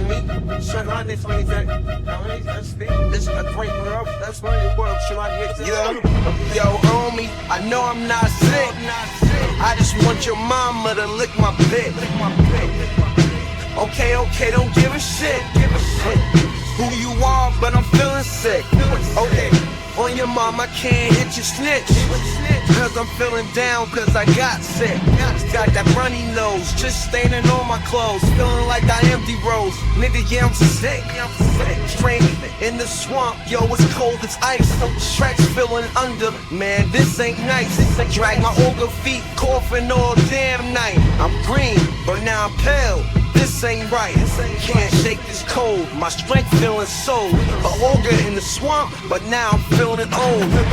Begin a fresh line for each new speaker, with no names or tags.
me. Shut on this way, that. This is a great world. That's why the world should I get to. Yo, homie, I know I'm not sick. I just want your mama to lick my pit. Okay, don't give a shit. Who you are, but I'm feeling sick. Okay, on your mom, I can't hit your snitch. Cause I'm feeling down, cause I got sick. Got that runny nose, just staining on my clothes. Feeling like I empty roads. Nigga, yeah, I'm sick. Straight in the swamp, yo, it's cold as ice. Tracks feeling under, man, this ain't nice. Drag my ogre feet, coughing all damn night. I'm green, but now I'm pale. This ain't right, can't shake this cold. My strength feeling sold. A ogre in the swamp, but now I'm feeling it old.